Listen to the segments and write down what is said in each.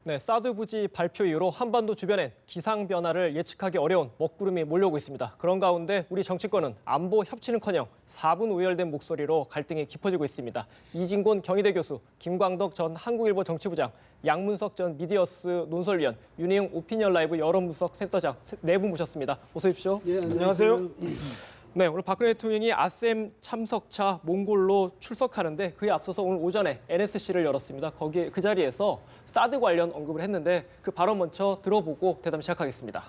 네, 사드 부지 발표 이후로 한반도 주변엔 기상 변화를 예측하기 어려운 먹구름이 몰려오고 있습니다. 그런 가운데 우리 정치권은 안보 협치는커녕 4분 우열된 목소리로 갈등이 깊어지고 있습니다. 이진곤 경희대 교수, 김광덕 전 한국일보 정치부장, 양문석 전 미디어스 논설위원, 윤희용 오피니언 라이브 여론분석 센터장 네 분 모셨습니다. 어서 오십시오. 예, 안녕하세요. 네, 오늘 박근혜 대통령이 아셈 참석차 몽골로 출석하는데 그에 앞서서 오늘 오전에 NSC를 열었습니다. 그 자리에서 사드 관련 언급을 했는데 그 발언 먼저 들어보고 대담 시작하겠습니다.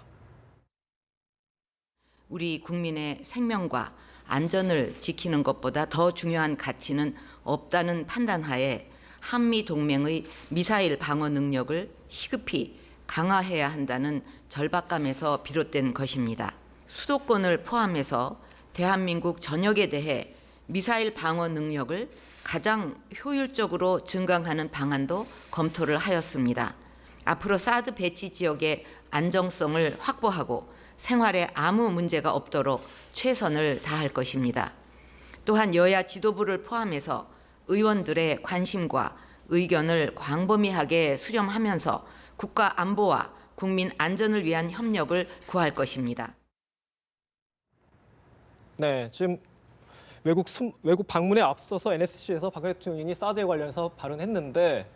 우리 국민의 생명과 안전을 지키는 것보다 더 중요한 가치는 없다는 판단하에 한미 동맹의 미사일 방어 능력을 시급히 강화해야 한다는 절박감에서 비롯된 것입니다. 수도권을 포함해서 대한민국 전역에 대해 미사일 방어 능력을 가장 효율적으로 증강하는 방안도 검토를 하였습니다. 앞으로 사드 배치 지역의 안정성을 확보하고 생활에 아무 문제가 없도록 최선을 다할 것입니다. 또한 여야 지도부를 포함해서 의원들의 관심과 의견을 광범위하게 수렴하면서 국가 안보와 국민 안전을 위한 협력을 구할 것입니다. 네, 지금 외국 방문에 앞서서 NSC에서 박근혜 대통령이 사드에 관련해서 발언했는데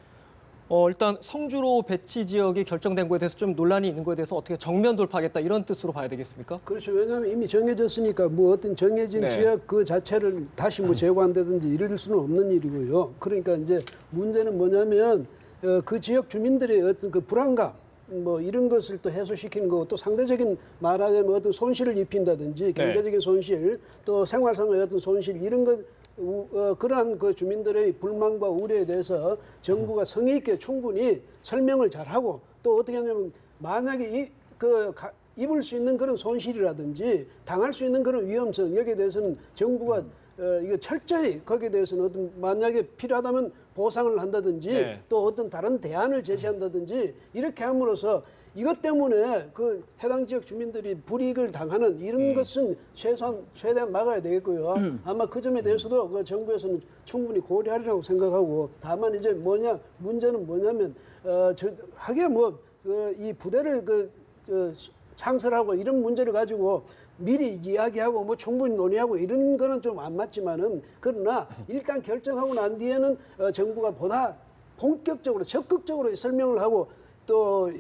일단 성주로 배치 지역이 결정된 거에 대해서 좀 논란이 있는 거에 대해서 어떻게 정면 돌파하겠다 이런 뜻으로 봐야 되겠습니까? 그렇죠. 왜냐하면 이미 정해졌으니까 뭐 어떤 정해진 네. 지역 그 자체를 다시 뭐 제고한다든지 이럴 수는 없는 일이고요. 그러니까 이제 문제는 뭐냐면 그 지역 주민들의 어떤 그 불안감 뭐 이런 것을 또 해소시키는 거고 또 상대적인 말하자면 어떤 손실을 입힌다든지 경제적인 손실 또 생활상의 어떤 손실 이런 것 그러한 그 주민들의 불만과 우려에 대해서 정부가 성의 있게 충분히 설명을 잘하고 또 어떻게 하냐면 만약에 입을 수 있는 그런 손실이라든지 당할 수 있는 그런 위험성 여기에 대해서는 정부가 이거 철저히 거기에 대해서는 어떤 만약에 필요하다면 보상을 한다든지 네. 또 어떤 다른 대안을 제시한다든지 이렇게 함으로써 이것 때문에 그 해당 지역 주민들이 불이익을 당하는 이런 것은 최대한 막아야 되겠고요. 아마 그 점에 대해서도 그 정부에서는 충분히 고려하리라고 생각하고 다만 이제 문제는 뭐냐면 하게 이 부대를 창설하고 이런 문제를 가지고 미리 이야기하고 뭐 충분히 논의하고 이런 거는 좀 안 맞지만은 그러나 일단 결정하고 난 뒤에는 정부가 보다 본격적으로 적극적으로 설명을 하고 또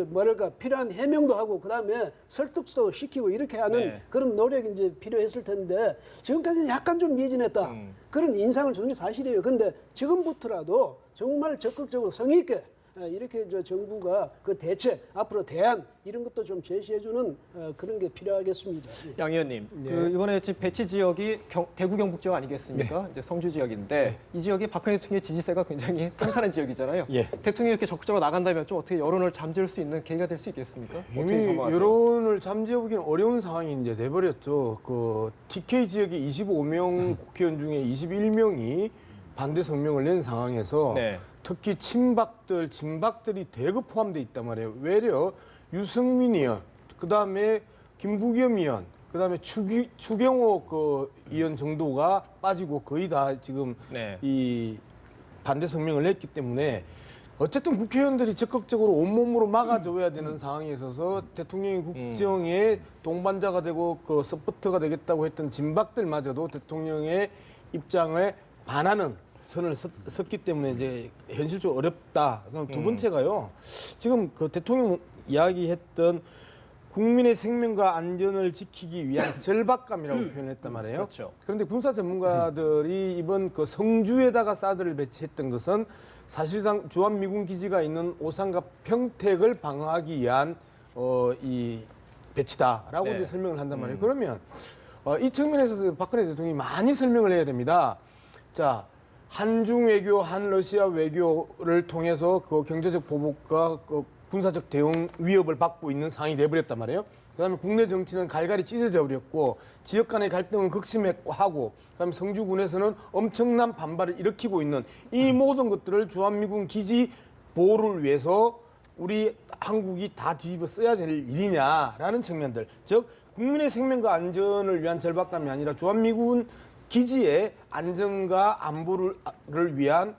뭐랄까 필요한 해명도 하고 그다음에 설득도 시키고 이렇게 하는 그런 노력이 이제 필요했을 텐데 지금까지는 약간 좀 미진했다 그런 인상을 주는 게 사실이에요. 근데 지금부터라도 정말 적극적으로 성의 있게 이렇게 정부가 그 대책 앞으로 대안 이런 것도 좀 제시해주는 그런 게 필요하겠습니다. 양 의원님, 네. 이번에 지금 배치 지역이 대구 경북 지역 아니겠습니까? 네. 이제 성주 지역인데 이 지역이 박근혜 대통령의 지지세가 굉장히 탄탄한 지역이잖아요. 예. 대통령이 이렇게 적극적으로 나간다면 좀 어떻게 여론을 잠재울 수 있는 계기가 될 수 있겠습니까? 어떻게 이미 전망하세요? 여론을 잠재우기는 어려운 상황이 이제 돼버렸죠. 그 TK 지역의 25명 국회의원 중에 21명이 반대 성명을 낸 상황에서 네. 특히 진박들이 대거 포함돼 있단 말이에요. 외려 유승민 의원, 그다음에 김부겸 의원, 그다음에 추경호 의원 정도가 빠지고 거의 다 지금 네. 이 반대 성명을 냈기 때문에 어쨌든 국회의원들이 적극적으로 온몸으로 막아줘야 되는 상황에 있어서 대통령이 국정의 동반자가 되고 그 서포터가 되겠다고 했던 진박들마저도 대통령의 입장에 반하는 선을 섰기 때문에 이제 현실적으로 어렵다. 그럼 두 번째가요. 지금 그 대통령 이야기했던 국민의 생명과 안전을 지키기 위한 절박감이라고 표현했단 말이에요. 그렇죠. 그런데 군사 전문가들이 이번 그 성주에다가 사드를 배치했던 것은 사실상 주한미군 기지가 있는 오산과 평택을 방어하기 위한 이 배치다라고 네. 이제 설명을 한단 말이에요. 그러면 이 측면에서 박근혜 대통령이 많이 설명을 해야 됩니다. 자, 한중 외교, 한러시아 외교를 통해서 그 경제적 보복과 그 군사적 대응 위협을 받고 있는 상황이 돼버렸단 말이에요. 그다음에 국내 정치는 갈갈이 찢어져 버렸고 지역 간의 갈등은 극심하고 그다음에 성주군에서는 엄청난 반발을 일으키고 있는 이 모든 것들을 주한미군 기지 보호를 위해서 우리 한국이 다 뒤집어 써야 될 일이냐라는 측면들, 즉 국민의 생명과 안전을 위한 절박감이 아니라 주한미군 기지의 안전과 안보를 위한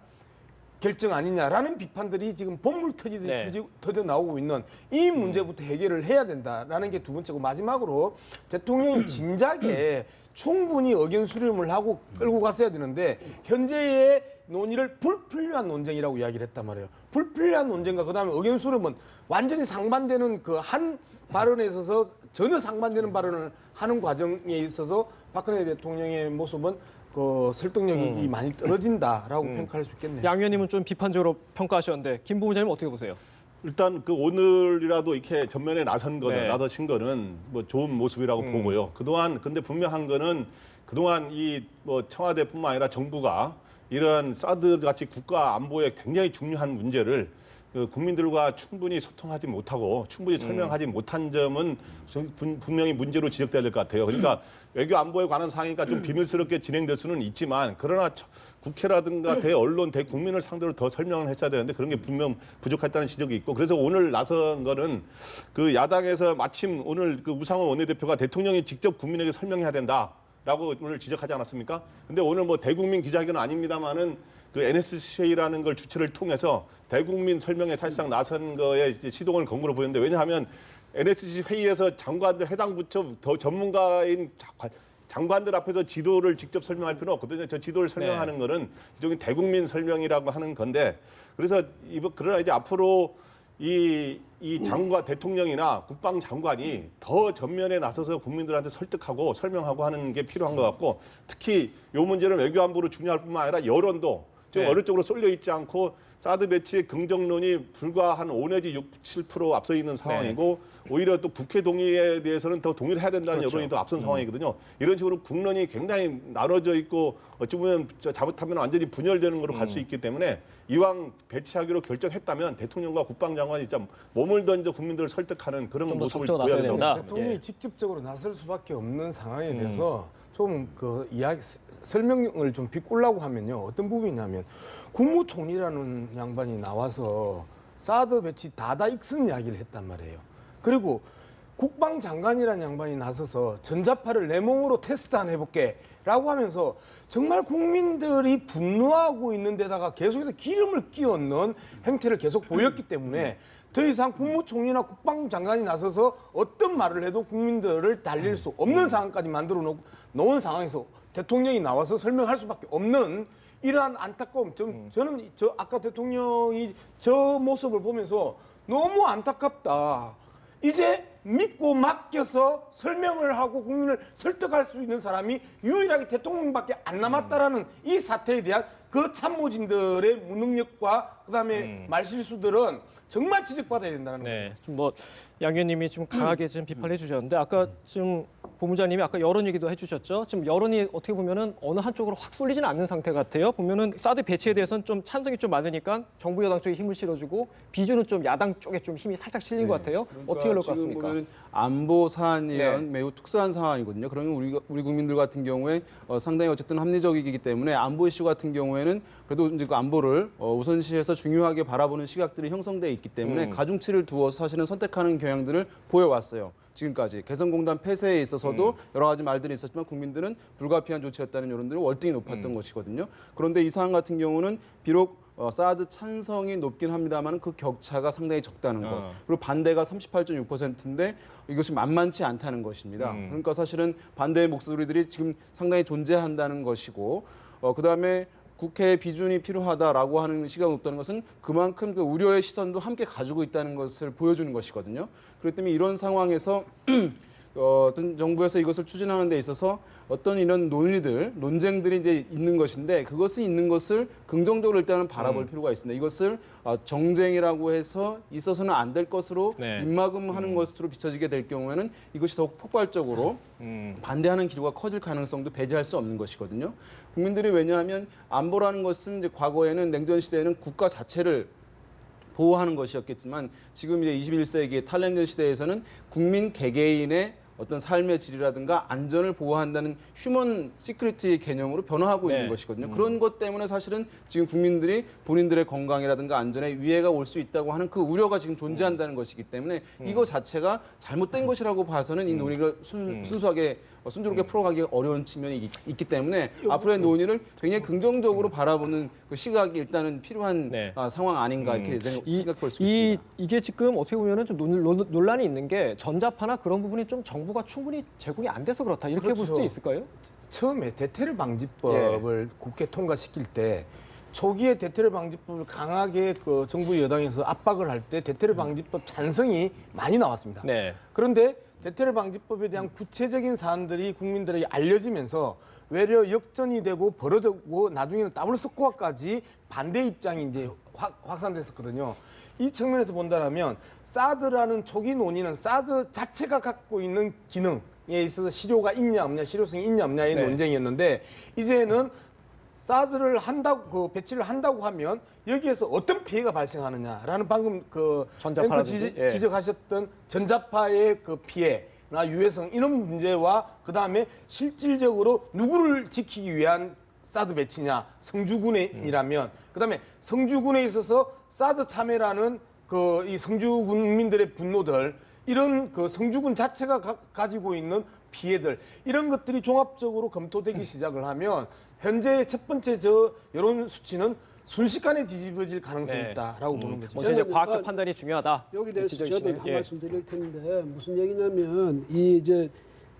결정 아니냐라는 비판들이 지금 본물 터지듯이 네. 터져 나오고 있는 이 문제부터 해결을 해야 된다라는 게 두 번째고, 마지막으로 대통령이 진작에 충분히 의견 수렴을 하고 끌고 갔어야 되는데 현재의 논의를 불필요한 논쟁이라고 이야기를 했단 말이에요. 불필요한 논쟁과 그다음에 의견 수렴은 완전히 상반되는 그 한 발언에 있어서 전혀 상반되는 발언을 하는 과정에 있어서 박근혜 대통령의 모습은 그 설득력이 많이 떨어진다라고 평가할 수 있겠네요. 양 의원님은 좀 비판적으로 평가하셨는데 김 부부장님 어떻게 보세요? 일단 그 오늘이라도 이렇게 전면에 나선 거는 네. 나서신 거는 뭐 좋은 모습이라고 보고요. 그동안 근데 분명한 거는 그동안 이 뭐 청와대뿐만 아니라 정부가 이런 사드 같이 국가 안보에 굉장히 중요한 문제를 그 국민들과 충분히 소통하지 못하고 충분히 설명하지 못한 점은 분명히 문제로 지적돼야 될 것 같아요. 그러니까 외교 안보에 관한 사항이니까 좀 비밀스럽게 진행될 수는 있지만 그러나 국회라든가 대언론, 대국민을 상대로 더 설명을 했어야 되는데 그런 게 분명 부족했다는 지적이 있고 그래서 오늘 나선 거는 그 야당에서 마침 오늘 그 우상호 원내대표가 대통령이 직접 국민에게 설명해야 된다라고 오늘 지적하지 않았습니까? 근데 오늘 뭐 대국민 기자회견은 아닙니다만은 그 NSC라는 걸 주체를 통해서 대국민 설명에 사실상 나선 거에 이제 시동을 건 거로 보이는데 왜냐하면 NSC 회의에서 장관들 해당 부처 더 전문가인 장관들 앞에서 지도를 직접 설명할 필요는 없거든요. 저 지도를 설명하는 거는 일종의 대국민 설명이라고 하는 건데 그래서 그러나 이제 앞으로 이 장관 대통령이나 국방장관이 더 전면에 나서서 국민들한테 설득하고 설명하고 하는 게 필요한 것 같고 특히 이 문제는 외교안보로 중요할 뿐만 아니라 여론도 지금 네. 어느 쪽으로 쏠려 있지 않고 사드 배치의 긍정론이 불과 한 5 내지 6, 7% 앞서 있는 상황이고 오히려 또 국회 동의에 대해서는 더 동의를 해야 된다는 그렇죠. 여론이 더 앞선 상황이거든요. 이런 식으로 국론이 굉장히 나눠져 있고 어찌 보면 잘못하면 완전히 분열되는 걸로 갈 수 있기 때문에 이왕 배치하기로 결정했다면 대통령과 국방장관이 진짜 몸을 던져 국민들을 설득하는 그런 좀더 모습을 적극적으로 보여야 나서야 된다고 된다. 생각합니다. 대통령이 예. 직접적으로 나설 수밖에 없는 상황에 대해서 좀 그 이야기 설명을 좀 비꼬려고 하면요 어떤 부분이냐면 국무총리라는 양반이 나와서 사드 배치 다익슨 이야기를 했단 말이에요. 그리고 국방장관이라는 양반이 나서서 전자파를 내 몸으로 테스트 안 해볼게라고 하면서 정말 국민들이 분노하고 있는 데다가 계속해서 기름을 끼얹는 행태를 계속 보였기 때문에 더 이상 국무총리나 국방장관이 나서서 어떤 말을 해도 국민들을 달릴 수 없는 상황까지 만들어 놓은 상황에서 대통령이 나와서 설명할 수밖에 없는 이러한 안타까움. 저는 아까 대통령이 저 모습을 보면서 너무 안타깝다. 이제 믿고 맡겨서 설명을 하고 국민을 설득할 수 있는 사람이 유일하게 대통령밖에 안 남았다라는 이 사태에 대한 그 참모진들의 무능력과 그다음에 말실수들은 정말 지적받아야 된다는 거예요. 네, 양 의원님이 좀 강하게 좀 비판해 주셨는데 아까 지금 본부장님이 아까 여론 얘기도 해주셨죠. 지금 여론이 어떻게 보면은 어느 한쪽으로 확 쏠리지는 않는 상태 같아요. 보면은 사드 배치에 대해서는 좀 찬성이 좀 많으니까 정부 여당 쪽에 힘을 실어주고 비주는 좀 야당 쪽에 좀 힘이 살짝 실린 것 같아요. 어떻게 흘러갈 것 지금 같습니까? 보면 안보 사안이란 네. 매우 특수한 상황이거든요. 그러면 우리 국민들 같은 경우에 상당히 어쨌든 합리적이기 때문에 안보 이슈 같은 경우에는 그래도 이제 그 안보를 우선시해서 중요하게 바라보는 시각들이 형성돼 있기 때문에 가중치를 두어서 사실은 선택하는 경향들을 보여왔어요. 지금까지 개성공단 폐쇄에 있어서도 여러 가지 말들이 있었지만 국민들은 불가피한 조치였다는 여론들은 월등히 높았던 것이거든요. 그런데 이 사안 같은 경우는 비록 사드 찬성이 높긴 합니다만 그 격차가 상당히 적다는 것. 그리고 반대가 38.6%인데 이것이 만만치 않다는 것입니다. 그러니까 사실은 반대의 목소리들이 지금 상당히 존재한다는 것이고 그다음에 국회의 비준이 필요하다라고 하는 시각이 높다는 것은 그만큼 그 우려의 시선도 함께 가지고 있다는 것을 보여주는 것이거든요. 그렇기 때문에 이런 상황에서 어떤 정부에서 이것을 추진하는 데 있어서 어떤 이런 논쟁들이 이제 있는 것인데 그것이 있는 것을 긍정적으로 일단은 바라볼 필요가 있습니다. 이것을 정쟁이라고 해서 있어서는 안 될 것으로 네. 입막음하는 것으로 비춰지게 될 경우에는 이것이 더욱 폭발적으로 반대하는 기류가 커질 가능성도 배제할 수 없는 것이거든요. 국민들이 왜냐하면 안보라는 것은 이제 과거에는 냉전 시대에는 국가 자체를 보호하는 것이었겠지만 지금 이제 21세기의 탈냉전 시대에서는 국민 개개인의 어떤 삶의 질이라든가 안전을 보호한다는 휴먼 시큐리티 개념으로 변화하고 네. 있는 것이거든요. 그런 것 때문에 사실은 지금 국민들이 본인들의 건강이라든가 안전에 위해가 올 수 있다고 하는 그 우려가 지금 존재한다는 것이기 때문에 이거 자체가 잘못된 것이라고 봐서는 이 논의를 순수하게 순조롭게 풀어가기 어려운 측면이 있기 때문에 앞으로의 논의를 굉장히 긍정적으로 바라보는 그 시각이 일단은 필요한 네. 상황 아닌가 이렇게 생각할 수 있습니다. 이게 지금 어떻게 보면은 좀 논란이 있는 게 전자파나 그런 부분이 좀 정부가 충분히 제공이 안 돼서 그렇다 이렇게 볼 수도 그렇죠. 있을까요? 처음에 대테러 방지법을 국회 통과시킬 때 초기에 대테러 방지법을 강하게 그 정부 여당에서 압박을 할 때 대테러 방지법 찬성이 많이 나왔습니다. 네. 그런데 대테러 방지법에 대한 구체적인 사안들이 국민들에게 알려지면서 외려 역전이 되고 벌어졌고 나중에는 더블 스코어까지 반대 입장이 이제 확산됐었거든요. 이 측면에서 본다면 사드라는 초기 논의는 사드 자체가 갖고 있는 기능에 있어서 실효가 있냐 없냐, 실효성이 있냐 없냐의 네. 논쟁이었는데 이제는 사드를 한다고 배치를 한다고 하면 여기에서 어떤 피해가 발생하느냐라는 방금 그 전자파라든지, 앵커 예. 지적하셨던 전자파의 그 피해나 유해성 이런 문제와 그 다음에 실질적으로 누구를 지키기 위한 사드 배치냐 성주군이라면 그 다음에 성주군에 있어서 사드 참여라는 그 이 성주 군민들의 분노들 이런 그 성주군 자체가 가지고 있는 피해들 이런 것들이 종합적으로 검토되기 시작을 하면 현재 첫 번째 저 여론 수치는 순식간에 뒤집어질 가능성이 네. 있다라고 보는 거죠. 먼저 이제 저는 과학적 뭐 판단이 중요하다. 여기 대해서 지적이시네요. 저도 한 예. 말씀 드릴 텐데 무슨 얘기냐면 이 이제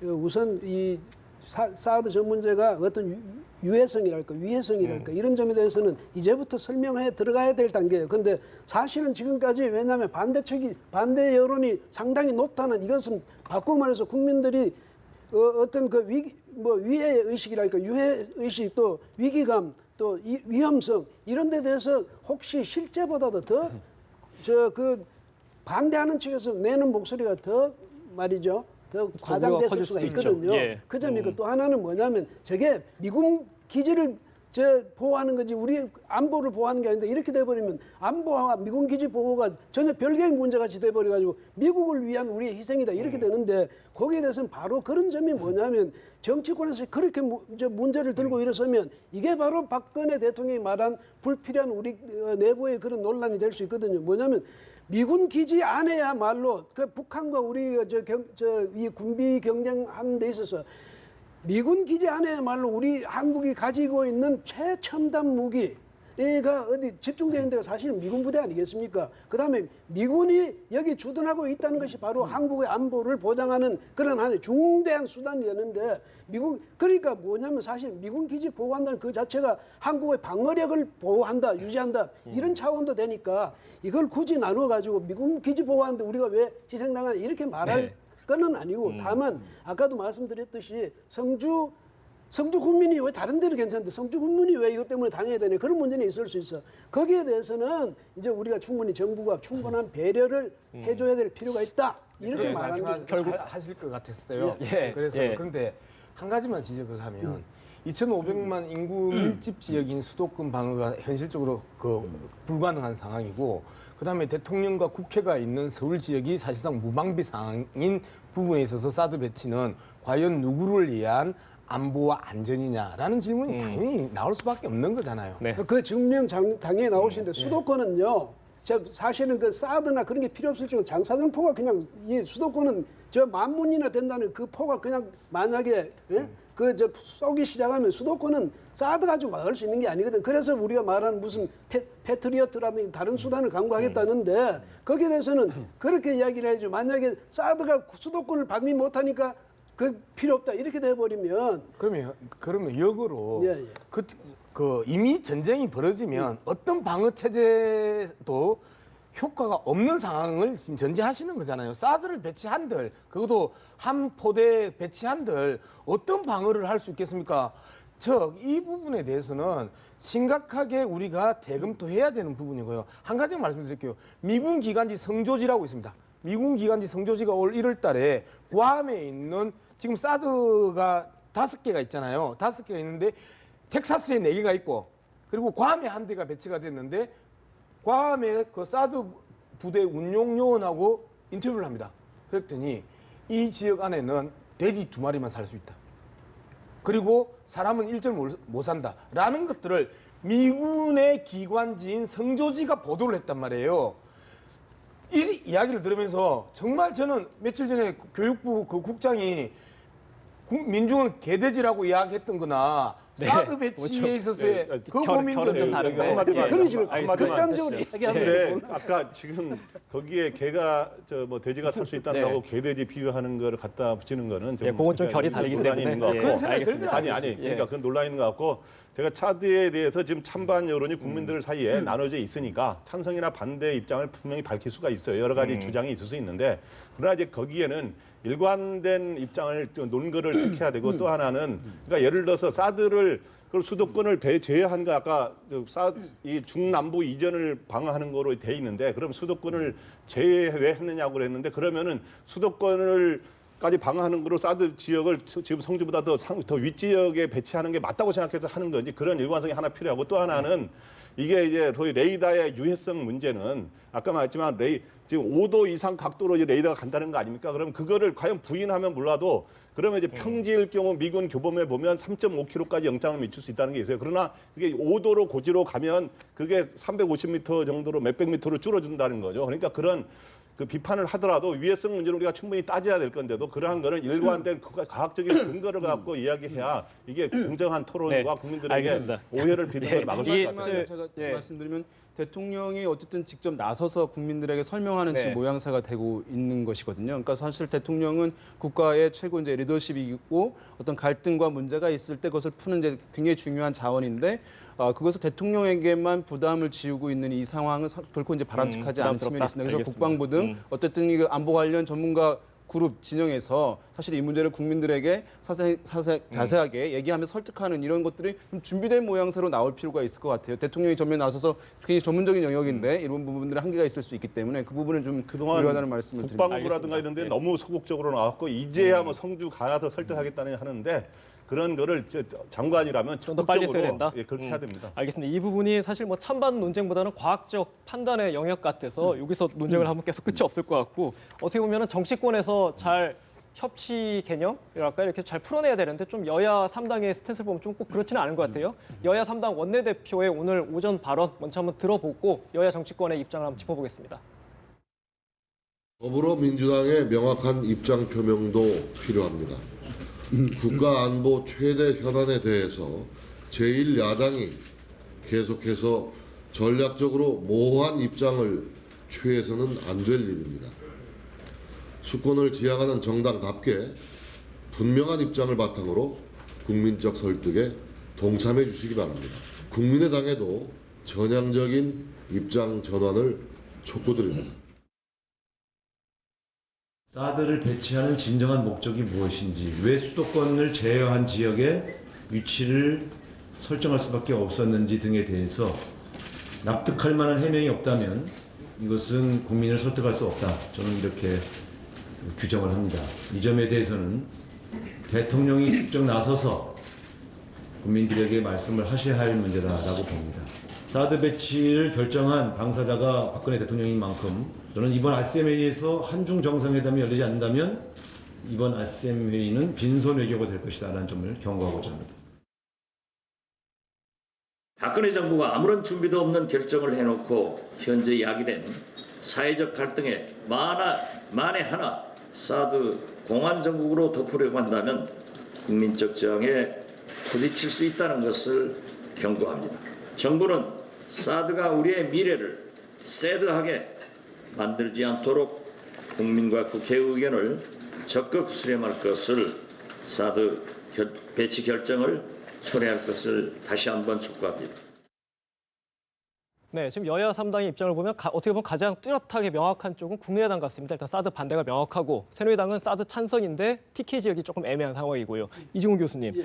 우선 이 사드 전문제가 어떤 유해성이랄까 위해성이랄까 이런 점에 대해서는 이제부터 설명해 들어가야 될 단계예요. 근데 사실은 지금까지 왜냐하면 반대 여론이 상당히 높다는 이것은 바꾸고 말해서 국민들이 어떤 그 위해 의식이랄까 유해 의식 또 위기감 또 위험성 이런 데 대해서 혹시 실제보다도 더 그 반대하는 측에서 내는 목소리가 더 말이죠. 더 과장됐을 커질 수가 수도 있죠. 있거든요. 예. 그 점이고 또 하나는 뭐냐면 저게 미군 기지를 보호하는 거지 우리 안보를 보호하는 게 아닌데 이렇게 돼버리면 안보와 미군 기지 보호가 전혀 별개의 문제같이 돼버려가지고 미국을 위한 우리의 희생이다 이렇게 되는데 거기에 대해서는 바로 그런 점이 뭐냐면 정치권에서 그렇게 문제를 들고 일어서면 이게 바로 박근혜 대통령이 말한 불필요한 우리 내부의 그런 논란이 될 수 있거든요. 뭐냐면 미군 기지 안에야말로 그 북한과 우리 이 군비 경쟁하는 데 있어서 미군 기지 안에야말로 우리 한국이 가지고 있는 최첨단 무기가 어디 집중되어 있는 데가 사실은 미군 부대 아니겠습니까? 그다음에 미군이 여기 주둔하고 있다는 것이 바로 한국의 안보를 보장하는 그런 하나의 중대한 수단이었는데 그러니까 뭐냐면 사실 미군 기지 보호한다는 그 자체가 한국의 방어력을 보호한다, 유지한다 이런 차원도 되니까 이걸 굳이 나눠 가지고 미군 기지 보호하는데 우리가 왜 희생당하냐 이렇게 말할 네. 그건 아니고 다만 아까도 말씀드렸듯이 성주 국민이 왜 다른 데는 괜찮은데 성주 국민이 왜 이것 때문에 당해야 되냐 그런 문제는 있을 수 있어. 거기에 대해서는 이제 우리가 충분히 정부가 충분한 배려를 해줘야 될 필요가 있다 이렇게 말하는 거죠. 결국 하실 것 같았어요. 예. 그래서 예. 그런데 한 가지만 지적을 하면 2,500만 인구 밀집 지역인 수도권 방어가 현실적으로 불가능한 상황이고 그다음에 대통령과 국회가 있는 서울 지역이 사실상 무방비 상황인 부분에 있어서 사드 배치는 과연 누구를 위한 안보와 안전이냐라는 질문이 당연히 나올 수밖에 없는 거잖아요. 네. 그 증명 당연히 나오시는데 수도권은요. 사실은 그 사드나 그런 게 필요 없을 정도 장사정포가 그냥 이 수도권은 저 10,000문이나 된다는 그 포가 그냥 만약에 쏘기 시작하면 수도권은 사드 가지고 막을 수 있는 게 아니거든. 그래서 우리가 말하는 무슨 패트리어트라든지 다른 수단을 강구하겠다는데 거기에 대해서는 그렇게 이야기를 해야죠. 만약에 사드가 수도권을 방미 못하니까 그 필요 없다 이렇게 돼버리면 그러면 역으로 예. 이미 전쟁이 벌어지면 어떤 방어 체제도 효과가 없는 상황을 지금 전제하시는 거잖아요. 사드를 배치한들 그것도 한 포대 배치한들 어떤 방어를 할 수 있겠습니까? 이 부분에 대해서는 심각하게 우리가 재검토해야 되는 부분이고요. 한 가지 말씀드릴게요. 미군 기관지 성조지라고 있습니다. 미군 기관지 성조지가 올 1월 달에 구암에 있는 지금 사드가 5개가 있잖아요. 5개가 있는데 텍사스에 4개가 있고 그리고 구암에 한 대가 배치가 됐는데 구암에 그 사드 부대 운용 요원하고 인터뷰를 합니다. 그랬더니 이 지역 안에는 돼지 2마리만 살 수 있다. 그리고 사람은 일절 못 산다라는 것들을 미군의 기관지인 성조지가 보도를 했단 말이에요. 이 이야기를 들으면서 정말 저는 며칠 전에 교육부 그 국장이 민중은 개돼지라고 이야기했던 거나 사드 배치에 있어서의 그 고민들을 좀 다른데. 한마디만 그런 식으로 한마디만. 극단적으로 이야기하면 근데 아까 지금 거기에 개가 뭐 돼지가 탈 수 있다고 개돼지 비유하는 거를 갖다 붙이는 거는 좀 그건 좀 결이 다르기 논란이 있는 것 때문에. 같고. 그런 생각이 들더라고요. 아니 그러니까 그건 논란이 있는 것 같고 제가 차드에 대해서 지금 찬반 여론이 국민들 사이에 나눠져 있으니까 찬성이나 반대 입장을 분명히 밝힐 수가 있어요. 여러 가지 주장이 있을 수 있는데 그러나 이제 거기에는 일관된 입장을 논거를 택해야 되고 또 하나는 그러니까 예를 들어서 사드를 그 수도권을 제외한 거 아까 이 중남부 이전을 방어하는 거로 돼 있는데 그럼 수도권을 제외했느냐고 그랬는데 그러면은 수도권을까지 방어하는 거로 사드 지역을 지금 성주보다 더 윗지역에 배치하는 게 맞다고 생각해서 하는 건지 그런 일관성이 하나 필요하고 또 하나는 이게 이제 소위 레이더의 유해성 문제는 아까 말했지만 지금 5도 이상 각도로 이제 레이더가 간다는 거 아닙니까? 그럼 그거를 과연 부인하면 몰라도 그러면 이제 평지일 경우 미군 교범에 보면 3.5km까지 영장을 미칠 수 있다는 게 있어요. 그러나 이게 5도로 고지로 가면 그게 350m 정도로 몇백 미터로 줄어든다는 거죠. 그러니까 그런 그 비판을 하더라도 위해성 문제는 우리가 충분히 따져야 될 건데도 그러한 거는 일관된 과학적인 근거를 갖고 이야기해야 이게 공정한 토론과 네, 국민들에게 알겠습니다. 오해를 빚는 걸 막을 수 이- 있을 것 같아요. 제가 예. 말씀드리면 대통령이 어쨌든 직접 나서서 국민들에게 설명하는 네. 지금 모양새가 되고 있는 것이거든요. 그러니까 사실 대통령은 국가의 최고 이제 리더십이고 어떤 갈등과 문제가 있을 때 그것을 푸는 이제 굉장히 중요한 자원인데 그것을 대통령에게만 부담을 지우고 있는 이 상황은 결코 이제 바람직하지 않은 측면이 부담스럽다. 있습니다. 그래서 알겠습니다. 국방부 등 어쨌든 이 안보 관련 전문가 그룹 진영에서 사실 이 문제를 국민들에게 자세하게 얘기하며 설득하는 이런 것들이 좀 준비된 모양새로 나올 필요가 있을 것 같아요. 대통령이 전면 나서서 굉장히 전문적인 영역인데 이런 부분들의 한계가 있을 수 있기 때문에 그 부분을 좀 그동안 필요하다는 말씀을 드립니다. 국방부라든가 이런 데 예. 너무 소극적으로 나왔고 이제야 뭐 성주 가서 설득하겠다는 하는데 그런 거를 장관이라면 좀더 빨리 써야 적극적으로 된다? 예, 그렇게 해야 됩니다. 알겠습니다. 이 부분이 사실 뭐 찬반 논쟁보다는 과학적 판단의 영역 같아서 여기서 논쟁을 하면 계속 끝이 없을 것 같고 어떻게 보면 정치권에서 잘 협치 개념이랄까 이렇게 잘 풀어내야 되는데 좀 여야 3당의 스탠스를 보면 좀 꼭 그렇지는 않은 것 같아요. 여야 3당 원내대표의 오늘 오전 발언 먼저 한번 들어보고 여야 정치권의 입장을 한번 짚어보겠습니다. 더불어민주당의 명확한 입장 표명도 필요합니다. 국가 안보 최대 현안에 대해서 제1야당이 계속해서 전략적으로 모호한 입장을 취해서는 안 될 일입니다. 수권을 지향하는 정당답게 분명한 입장을 바탕으로 국민적 설득에 동참해 주시기 바랍니다. 국민의당에도 전향적인 입장 전환을 촉구드립니다. 사드를 배치하는 진정한 목적이 무엇인지, 왜 수도권을 제외한 지역에 위치를 설정할 수밖에 없었는지 등에 대해서 납득할 만한 해명이 없다면 이것은 국민을 설득할 수 없다. 저는 이렇게 규정을 합니다. 이 점에 대해서는 대통령이 직접 나서서 국민들에게 말씀을 하셔야 할 문제다라고 봅니다. 사드 배치를 결정한 당사자가 박근혜 대통령인 만큼 저는 이번 아셈 회의에서 한중 정상회담이 열리지 않는다면 이번 아셈 회의는 빈손 외교가 될 것이다라는 점을 경고하고자 합니다. 박근혜 정부가 아무런 준비도 없는 결정을 해놓고 현재 야기된 사회적 갈등에 만에 하나 사드 공안 정국으로 덮으려고 한다면 국민적 저항에 부딪힐 수 있다는 것을 경고합니다. 정부는 사드가 우리의 미래를 새드하게 만들지 않도록 국민과 국회의 의견을 적극 수렴할 것을 사드 배치 결정을 철회할 것을 다시 한번 촉구합니다. 네, 지금 여야 3당의 입장을 보면 어떻게 보면 가장 뚜렷하게 명확한 쪽은 국민의당 같습니다. 일단 사드 반대가 명확하고 새누리당은 사드 찬성인데 TK 지역이 조금 애매한 상황이고요. 이중훈 교수님,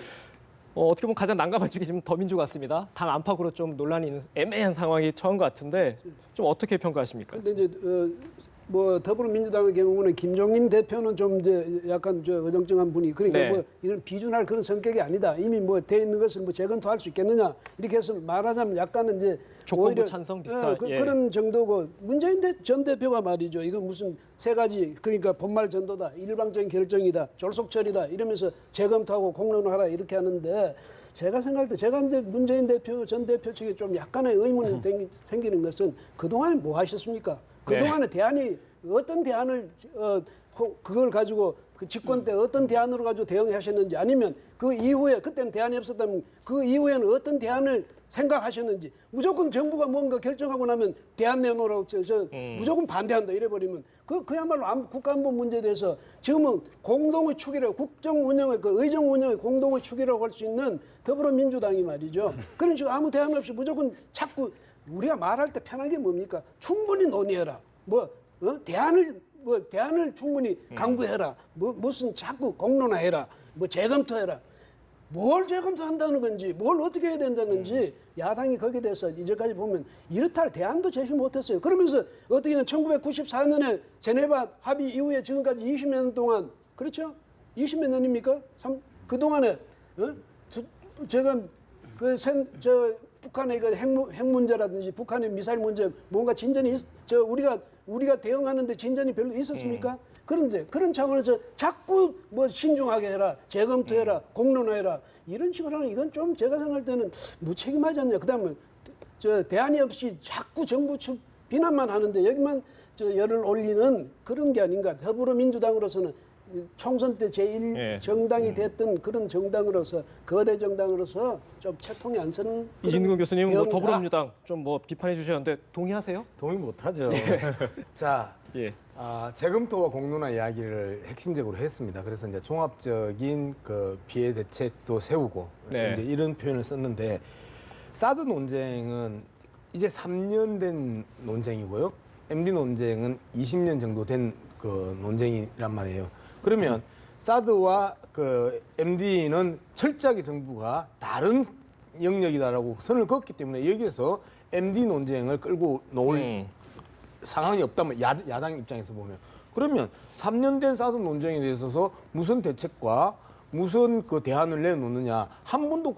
어떻게 보면 가장 난감한 쪽이 지금 더민주 같습니다. 당 안팎으로 좀 논란이 있는 애매한 상황이 처한 것 같은데 좀 어떻게 평가하십니까? 근데 이제 뭐 더불어민주당의 경우는 김종인 대표는 좀 이제 약간 저 어정쩡한 분이 그러니까 네. 뭐 이런 비준할 그런 성격이 아니다. 이미 뭐 돼 있는 것을 뭐 재검토할 수 있겠느냐 이렇게 해서 말하자면 약간은 이제 조건부 오히려, 찬성 비슷한, 예. 그런 정도고 문재인 전 대표가 말이죠. 이건 무슨 세 가지 그러니까 본말 전도다, 일방적인 결정이다, 졸속처리다 이러면서 재검토하고 공론화하라 이렇게 하는데 제가 생각할 때 제가 이제 문재인 대표 전 대표 측에 좀 약간의 의문이 생기는 것은 그동안에 뭐 하셨습니까? 그동안에 대안이 어떤 대안을 그걸 가지고 그 집권 때 어떤 대안으로 가지고 대응하셨는지 아니면 그 이후에 그때는 대안이 없었다면 그 이후에는 어떤 대안을 생각하셨는지 무조건 정부가 뭔가 결정하고 나면 대안 내놓으라고 무조건 반대한다 이래버리면 그야말로 국가안보 문제에 대해서 지금은 공동의 축이라고 국정 운영의 그 의정 운영의 공동의 축이라고 할 수 있는 더불어민주당이 말이죠. 그런 식으로 아무 대안 없이 무조건 자꾸 우리가 말할 때 편한 게 뭡니까? 충분히 논의해라. 대안을 충분히 강구해라. 무슨 자꾸 공론화해라. 재검토해라. 뭘 재검토한다는 건지, 뭘 어떻게 해야 된다는지 야당이 거기에 대해서 이제까지 보면 이렇다 할 대안도 제시 못했어요. 그러면서 어떻게든 1994년에 제네바 합의 이후에 지금까지 20년 동안 그렇죠? 20몇 년입니까? 그동안에 제가 북한의 그 핵 문제라든지 북한의 미사일 문제 뭔가 진전이 우리가 대응하는데 진전이 별로 있었습니까? 그런데 그런 차원에서 자꾸 뭐 신중하게 해라, 재검토해라, 공론화해라 이런 식으로 하는 이건 좀 제가 생각할 때는 무책임하지 않냐. 그다음에 대안이 없이 자꾸 정부 측 비난만 하는데 여기만 열을 올리는 그런 게 아닌가. 더불어민주당으로서는 총선 때 제1 예. 정당이 됐던 그런 정당으로서 거대 정당으로서 좀 채통이 안 서는 이진근 교수님 뭐 대응이다. 더불어민주당 좀 뭐 비판해 주셨는데 동의하세요? 동의 못하죠. 자, 예. 재검토와 공론화 이야기를 핵심적으로 했습니다. 그래서 이제 종합적인 그 피해 대책도 세우고 네. 이제 이런 표현을 썼는데 사드 논쟁은 이제 3년 된 논쟁이고요. MD 논쟁은 20년 정도 된 그 논쟁이란 말이에요. 그러면 사드와 그 MD는 철저하게 정부가 다른 영역이다라고 선을 그었기 때문에 여기에서 MD 논쟁을 끌고 놓을 상황이 없다면 야당 입장에서 보면 그러면 3년 된 사드 논쟁에 대해서 무슨 대책과 무슨 그 대안을 내놓느냐 한 번도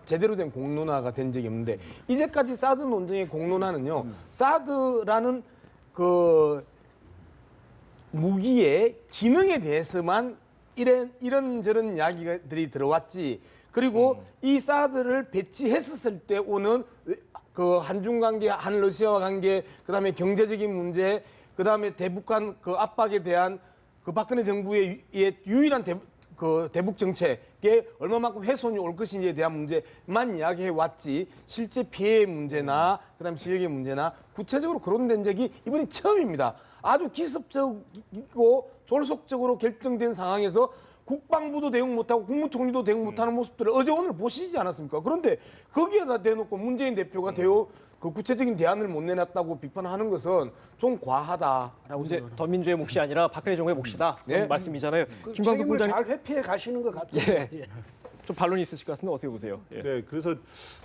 제대로 된 공론화가 된 적이 없는데 이제까지 사드 논쟁의 공론화는요 사드라는 그 무기의 기능에 대해서만 이런저런 이야기들이 들어왔지. 그리고 이 사드를 배치했었을 때 오는 그 한중 관계, 한 러시아와 관계, 그다음에 경제적인 문제, 그다음에 대북한 그 압박에 대한 그 박근혜 정부의 유일한 대북 정책에 얼마만큼 훼손이 올 것인지에 대한 문제만 이야기해 왔지 실제 피해의 문제나 그다음에 지역의 문제나 구체적으로 거론된 적이 이번이 처음입니다. 아주 기습적이고 졸속적으로 결정된 상황에서 국방부도 대응 못하고 국무총리도 대응 못하는 모습들을 어제 오늘 보시지 않았습니까? 그런데 거기에다 대놓고 문재인 대표가 그 구체적인 대안을 못 내놨다고 비판하는 것은 좀 과하다라고 이제 생각합니다. 더민주의 몫이 아니라 박근혜 정부의 몫이다. 네. 그런 말씀이잖아요. 김광도 책임을 본장님 잘 회피해 가시는 것 같아요. 예. 예. 좀 반론이 있으실 것 같은데 어떻게 보세요? 예. 네, 그래서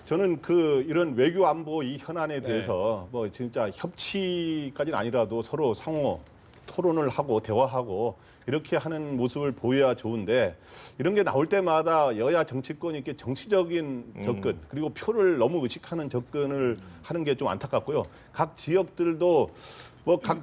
저는 이런 외교 안보 이 현안에 대해서 뭐 진짜 협치까지는 아니라도 서로 상호 토론을 하고 대화하고 이렇게 하는 모습을 보여야 좋은데 이런 게 나올 때마다 여야 정치권이 이렇게 정치적인 접근 그리고 표를 너무 의식하는 접근을 하는 게 좀 안타깝고요. 각 지역들도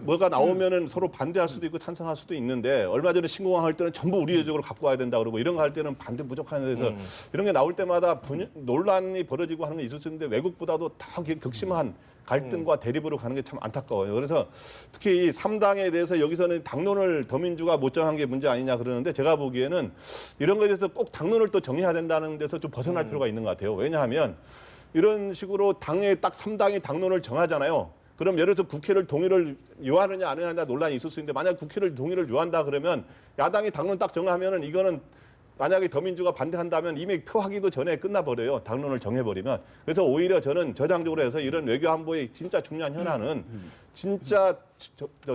뭐가 나오면은 서로 반대할 수도 있고 찬성할 수도 있는데 얼마 전에 신공항 할 때는 전부 우리적으로 갖고 와야 된다 그러고 이런 거 할 때는 반대 부족한 데서 이런 게 나올 때마다 논란이 벌어지고 하는 게 있을 수 있는데 외국보다도 더 극심한 갈등과 대립으로 가는 게 참 안타까워요. 그래서 특히 이 3당에 대해서 여기서는 당론을 더민주가 못 정한 게 문제 아니냐 그러는데 제가 보기에는 이런 거에 대해서 꼭 당론을 또 정해야 된다는 데서 좀 벗어날 필요가 있는 것 같아요. 왜냐하면 이런 식으로 당에 딱 3당이 당론을 정하잖아요. 그럼 예를 들어서 국회를 동의를 요하느냐 안 하느냐 논란이 있을 수 있는데 만약 국회를 동의를 요한다 그러면 야당이 당론 딱 정하면은 이거는 만약에 더민주가 반대한다면 이미 표하기도 전에 끝나버려요. 당론을 정해버리면. 그래서 오히려 저는 저장적으로 해서 이런 외교 안보의 진짜 중요한 현안은 진짜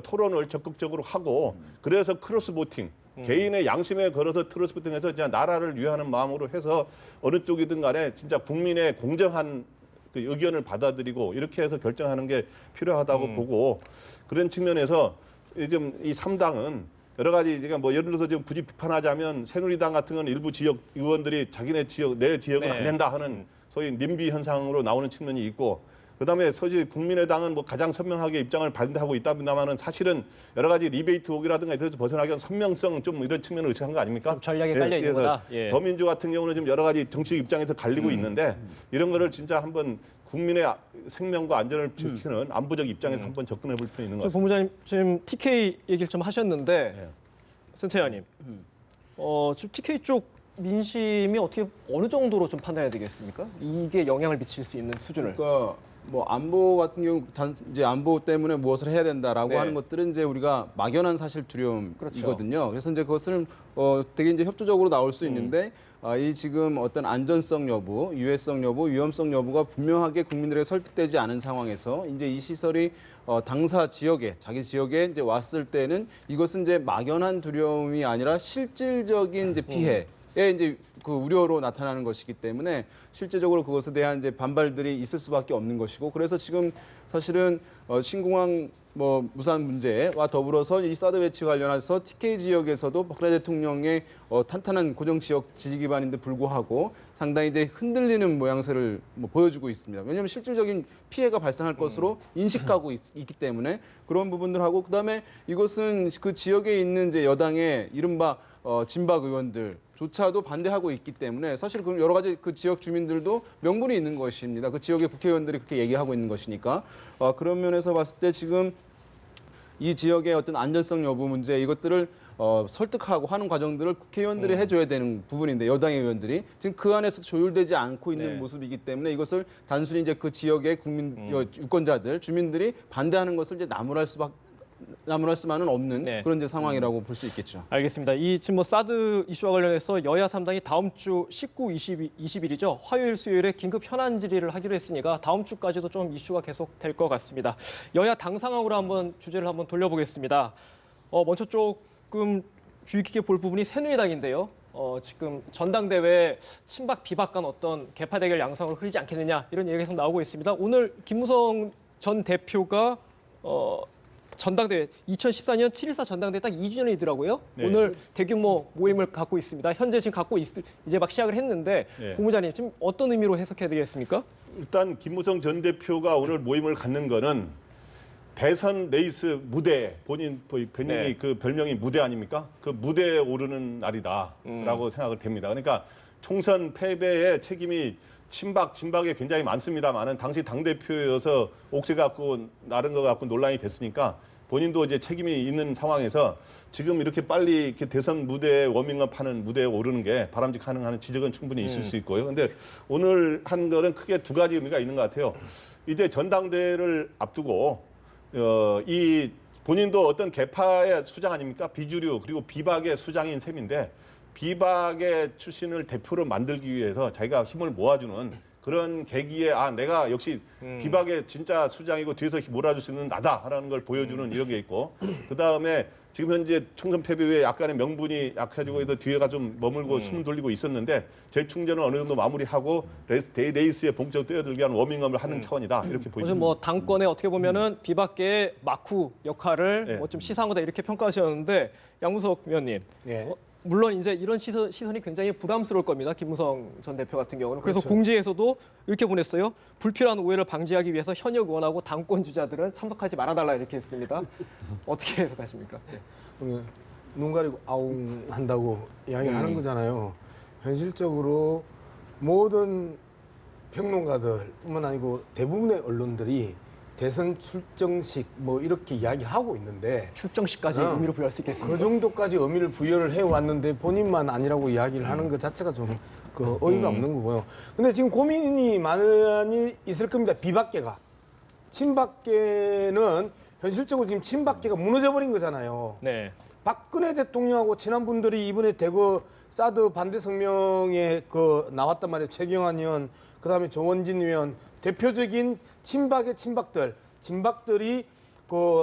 토론을 적극적으로 하고 그래서 크로스 보팅 개인의 양심에 걸어서 크로스 보팅해서 진짜 나라를 위하는 마음으로 해서 어느 쪽이든 간에 진짜 국민의 공정한 그 의견을 받아들이고 이렇게 해서 결정하는 게 필요하다고 보고 그런 측면에서 요즘 이 3당은 여러 가지 제가 뭐 예를 들어서 지금 굳이 비판하자면 새누리당 같은 건 일부 지역 의원들이 자기네 지역 내 지역은 네. 안 된다 하는 소위 님비 현상으로 나오는 측면이 있고 그다음에 서지 국민의당은 뭐 가장 선명하게 입장을 발표하고 있다면은 사실은 여러 가지 리베이트 오기라든가 이런 데서 벗어나기 위한 선명성 좀 이런 측면을 의식한 거 아닙니까? 좀 전략에 깔려 있는 그래서 거다. 예. 더민주 같은 경우는 지금 여러 가지 정치 입장에서 갈리고 있는데 이런 거를 진짜 한번 국민의 생명과 안전을 지키는 안보적 입장에서 한번 접근해 볼 필요 있는 것 같습니다. 본부장님 지금 TK 얘기를 좀 하셨는데 네. 센터장님, 지금 TK 쪽 민심이 어떻게 어느 정도로 좀 판단해야 되겠습니까? 이게 영향을 미칠 수 있는 수준을. 그러니까 뭐 안보 같은 경우 이제 안보 때문에 무엇을 해야 된다라고 네. 하는 것들은 이제 우리가 막연한 사실 두려움이거든요. 그렇죠. 그래서 이제 그것을 되게 이제 협조적으로 나올 수 있는데 이 지금 어떤 안전성 여부, 유해성 여부, 위험성 여부가 분명하게 국민들에게 설득되지 않은 상황에서 이제 이 시설이 당사 지역에 자기 지역에 이제 왔을 때는 이것은 이제 막연한 두려움이 아니라 실질적인 이제 피해. 에 이제 그 우려로 나타나는 것이기 때문에 실제적으로 그것에 대한 이제 반발들이 있을 수밖에 없는 것이고 그래서 지금 사실은 신공항 뭐 무산 문제와 더불어서 이 사드 배치 관련해서 TK 지역에서도 박근혜 대통령의 탄탄한 고정 지역 지지 기반인데 불구하고 상당히 이제 흔들리는 모양새를 뭐 보여주고 있습니다. 왜냐하면 실질적인 피해가 발생할 것으로 인식하고 있기 때문에 그런 부분들하고 그다음에 이것은 그 지역에 있는 이제 여당의 이른바 진박 의원들조차도 반대하고 있기 때문에 사실 그 여러 가지 그 지역 주민들도 명분이 있는 것입니다. 그 지역의 국회의원들이 그렇게 얘기하고 있는 것이니까 그런 면에서 봤을 때 지금 이 지역의 어떤 안전성 여부 문제 이것들을 설득하고 하는 과정들을 국회의원들이 해줘야 되는 부분인데 여당의 의원들이 지금 그 안에서 조율되지 않고 있는 네. 모습이기 때문에 이것을 단순히 이제 그 지역의 국민 유권자들 주민들이 반대하는 것을 이제 나무랄 수만은 없는 네. 그런 이제 상황이라고 볼 수 있겠죠. 알겠습니다. 이 지금 뭐 사드 이슈와 관련해서 여야 3당이 다음 주 19, 20일이죠. 화요일, 수요일에 긴급 현안 질의를 하기로 했으니까 다음 주까지도 좀 이슈가 계속될 것 같습니다. 여야 당 상황으로 한번 주제를 한번 돌려보겠습니다. 먼저 조금 주의 깊게 볼 부분이 새누리당인데요. 지금 전당대회 친박 비박 간 어떤 개파 대결 양상으로 흐르지 않겠느냐 이런 얘기가 계속 나오고 있습니다. 오늘 김무성 전 대표가 전당대회 2014년 7.14 전당대회 딱 2주년이더라고요. 네. 오늘 대규모 모임을 갖고 있습니다. 현재 지금 갖고 이제 막 시작을 했는데 네. 본부장님 지금 어떤 의미로 해석해야 되겠습니까? 일단 김무성 전 대표가 오늘 모임을 갖는 거는 대선 레이스 무대 본인이 네. 그 별명이 무대 아닙니까? 그 무대에 오르는 날이다라고 생각을 됩니다. 그러니까 총선 패배의 책임이 진박에 굉장히 많습니다만은 당시 당 대표여서 옥새 갖고 나른 거 갖고 논란이 됐으니까 본인도 이제 책임이 있는 상황에서 지금 이렇게 빨리 이렇게 대선 무대에 워밍업하는 무대에 오르는 게 바람직한 하는 지적은 충분히 있을 수 있고요. 근데 오늘 한 거는 크게 두 가지 의미가 있는 것 같아요. 이제 전당대회를 앞두고 이 본인도 어떤 개파의 수장 아닙니까? 비주류 그리고 비박의 수장인 셈인데 비박의 출신을 대표로 만들기 위해서 자기가 힘을 모아주는 그런 계기에 내가 역시 비박의 진짜 수장이고 뒤에서 몰아줄 수 있는 나다라는 걸 보여주는 이런 게 있고 그다음에 지금 현재 총선 패배 후에 약간의 명분이 약해지고 해서 뒤에가 좀 머물고 숨을 돌리고 있었는데 재충전을 어느 정도 마무리하고 레이스에 본격적으로 뛰어들게 하는 워밍업을 하는 차원이다 이렇게 보입니다. 요즘 뭐 당권에 어떻게 보면은 비박계의 마쿠 역할을 네. 뭐 좀 시상하다 이렇게 평가하셨는데 양무석 위원님. 예. 물론 이제 이런 시선이 굉장히 부담스러울 겁니다. 김무성 전 대표 같은 경우는. 그래서 공지에서도 이렇게 보냈어요. 불필요한 오해를 방지하기 위해서 현역 의원하고 당권 주자들은 참석하지 말아달라 이렇게 했습니다. 어떻게 해석하십니까? 네. 눈 가리고 아웅 한다고 이야기를 하는 거잖아요. 현실적으로 모든 평론가들뿐만 아니고 대부분의 언론들이 대선 출정식 뭐 이렇게 이야기를 하고 있는데 출정식까지 의미를 부여할 수 있겠습니다. 그 정도까지 의미를 부여를 해왔는데 본인만 아니라고 이야기를 하는 것 자체가 좀 그 어이가 없는 거고요. 근데 지금 고민이 많이 있을 겁니다. 비박계가. 친박계는 현실적으로 지금 친박계가 무너져버린 거잖아요. 네. 박근혜 대통령하고 친한 분들이 이번에 대거 사드 반대 성명에 나왔단 말이에요. 최경환 의원, 그다음에 조원진 의원, 대표적인 친박의 진박들이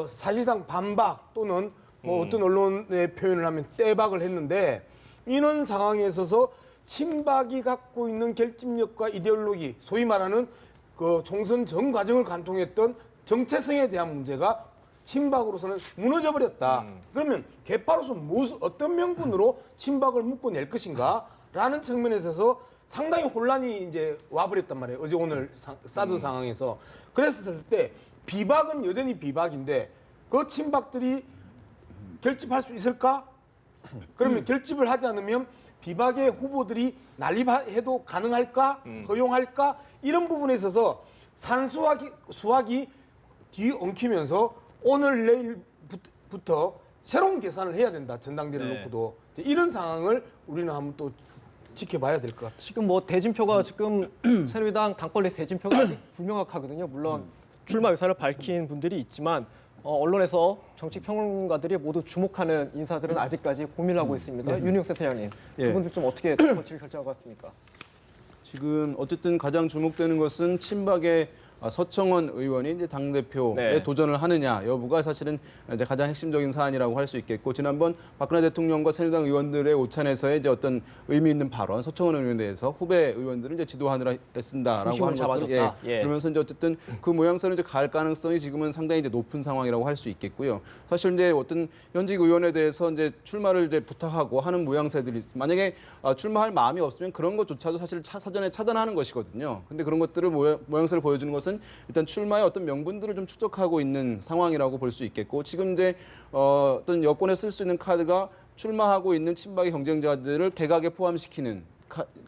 사실상 반박 또는 뭐 어떤 언론의 표현을 하면 떼박을 했는데 이런 상황에 있어서 친박이 갖고 있는 결집력과 이데올로기, 소위 말하는 그 총선 전 과정을 관통했던 정체성에 대한 문제가 친박으로서는 무너져 버렸다. 그러면 개파로서 어떤 명분으로 친박을 묶어낼 것인가라는 측면에서 있어서 상당히 혼란이 이제 와버렸단 말이에요. 어제 오늘 사드 상황에서. 그랬을 때 비박은 여전히 비박인데 그 친박들이 결집할 수 있을까? 그러면 결집을 하지 않으면 비박의 후보들이 난립해도 가능할까? 허용할까? 이런 부분에 있어서 수학이 뒤엉키면서 오늘 내일부터 새로운 계산을 해야 된다. 전당대를 놓고도. 이런 상황을 우리는 한번 또 지켜봐야 될 것 같아요. 지금 뭐 대진표가 지금 새누리당 당권리 대진표가 아직 불명확하거든요. 물론 출마 의사를 밝힌 분들이 있지만 언론에서 정치평론가들이 모두 주목하는 인사들은 아직까지 고민하고 있습니다. 윤희용 센터장님, 그분들 좀 어떻게 정치를 결정하고 왔습니까? 지금 어쨌든 가장 주목되는 것은 친박의 서청원 의원이 이제 당대표에 도전을 하느냐 여부가 사실은 이제 가장 핵심적인 사안이라고 할 수 있겠고, 지난번 박근혜 대통령과 새누리당 의원들의 오찬에서의 이제 어떤 의미 있는 발언, 서청원 의원에 대해서 후배 의원들은 이제 지도하느라 애쓴다라고 하는 것들, 그러면서 이제 어쨌든 그 모양새는 이제 갈 가능성이 지금은 상당히 이제 높은 상황이라고 할 수 있겠고요. 사실 이제 어떤 현직 의원에 대해서 이제 출마를 이제 부탁하고 하는 모양새들이 만약에 출마할 마음이 없으면 그런 것조차도 사실 사전에 차단하는 것이거든요. 근데 그런 것들을 모양새를 보여주는 것은 일단 출마의 어떤 명분들을 좀 축적하고 있는 상황이라고 볼 수 있겠고, 지금 이제 어떤 여권에 쓸 수 있는 카드가 출마하고 있는 친박의 경쟁자들을 개각에 포함시키는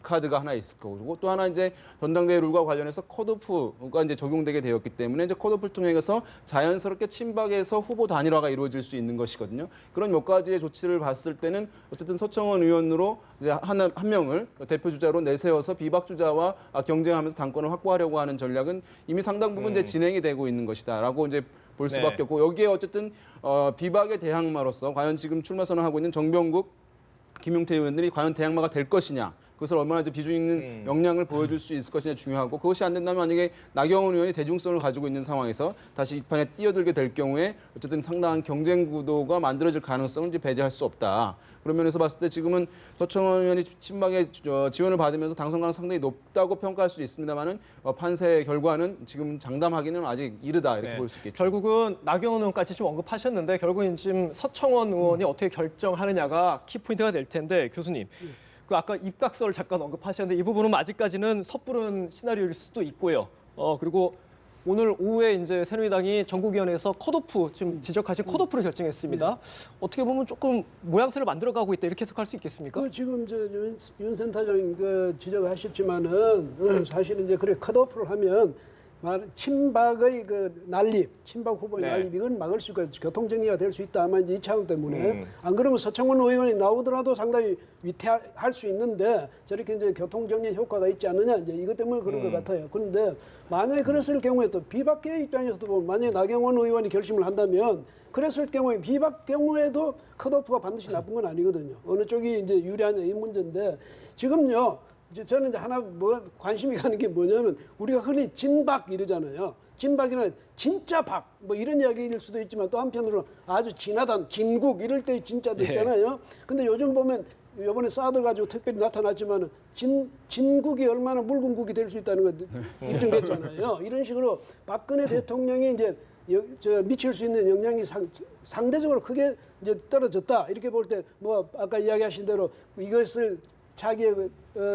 카드가 하나 있을 거고, 또 하나 이제 전당대회 룰과 관련해서 컷오프가 이제 적용되게 되었기 때문에 이제 컷오프를 통해서 자연스럽게 친박에서 후보 단일화가 이루어질 수 있는 것이거든요. 그런 몇 가지의 조치를 봤을 때는 어쨌든 서청원 의원으로 이제 한 명을 대표 주자로 내세워서 비박 주자와 경쟁하면서 당권을 확보하려고 하는 전략은 이미 상당 부분 이제 진행이 되고 있는 것이다라고 이제 볼 수밖에 없고, 여기에 어쨌든 비박의 대항마로서 과연 지금 출마 선언하고 있는 정병국, 김용태 의원들이 과연 대항마가 될 것이냐, 그것을 얼마나 이제 비중 있는 역량을 보여줄 수 있을 것이냐 중요하고, 그것이 안 된다면 만약에 나경원 의원이 대중성을 가지고 있는 상황에서 다시 이 판에 뛰어들게 될 경우에 어쨌든 상당한 경쟁 구도가 만들어질 가능성을 이제 배제할 수 없다. 그런 면에서 봤을 때 지금은 서청원 의원이 친박의 지원을 받으면서 당선 가능성이 상당히 높다고 평가할 수 있습니다만은 판세 결과는 지금 장담하기는 아직 이르다 이렇게 볼 수 있겠죠. 결국은 나경원 의원까지 좀 언급하셨는데 결국은 지금 서청원 의원이 어떻게 결정하느냐가 키포인트가 될 텐데, 교수님. 그 아까 입각서를 잠깐 언급하셨는데 이 부분은 아직까지는 섣부른 시나리오일 수도 있고요. 그리고 오늘 오후에 이제 새누리당이 전국위원회에서 컷오프, 지금 지적하신 컷오프를 결정했습니다. 어떻게 보면 조금 모양새를 만들어가고 있다 이렇게 해석할 수 있겠습니까? 지금 윤 센터장님 지적하셨지만은 사실은 이제 그래 컷오프를 하면 친박의 그 난립, 친박 후보의 난립, 이건 막을 수가, 교통정리가 될 수 있다. 아마 이제 이 차원 때문에. 안 그러면 서청원 의원이 나오더라도 상당히 위태할 수 있는데 저렇게 이제 교통정리 효과가 있지 않느냐, 이제 이것 때문에 그런 것 같아요. 그런데 만약에 그랬을 경우에 또 비박계 입장에서도 보면 만약에 나경원 의원이 결심을 한다면 그랬을 경우에 비박 경우에도 컷오프가 반드시 나쁜 건 아니거든요. 어느 쪽이 이제 유리하냐 이 문제인데, 지금요. 저는 이제 하나 관심이 가는 게 뭐냐면, 우리가 흔히 진박 이러잖아요. 진박이나 진짜 박 뭐 이런 이야기일 수도 있지만, 또 한편으로 아주 진하단 진국 이럴 때 진짜도 있잖아요. 근데 요즘 보면 이번에 사드 가지고 특별히 나타났지만 진국이 얼마나 묽은 국이 될 수 있다는 거 입증됐잖아요. 이런 식으로 박근혜 대통령이 이제 미칠 수 있는 영향이 상대적으로 크게 이제 떨어졌다 이렇게 볼 때, 뭐 아까 이야기하신 대로 이것을 자기의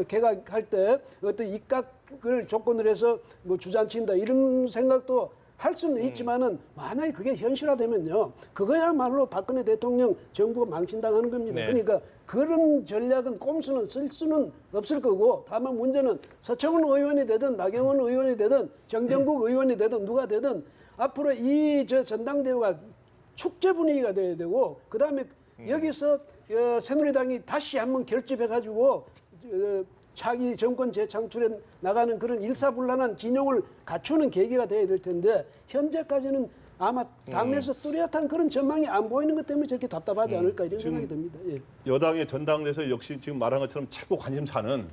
개각할 때 어떤 입각을 조건으로 해서 뭐 주장친다 이런 생각도 할 수는 있지만은, 만약에 그게 현실화되면요, 그거야말로 박근혜 대통령 정부가 망신당하는 겁니다. 그러니까 그런 전략은 꼼수는 쓸 수는 없을 거고, 다만 문제는 서청원 의원이 되든 나경원 의원이 되든 정병국 의원이 되든 누가 되든 앞으로 이 전당대회가 축제 분위기가 돼야 되고, 그다음에 여기서 새누리당이 다시 한번 결집해가지고 차기 정권 재창출에 나가는 그런 일사불란한 진영을 갖추는 계기가 돼야 될 텐데, 현재까지는 아마 당내에서 뚜렷한 그런 전망이 안 보이는 것 때문에 저렇게 답답하지 않을까 이런 생각이 듭니다. 여당의 전당대에서 역시 지금 말한 것처럼 최고 관심사는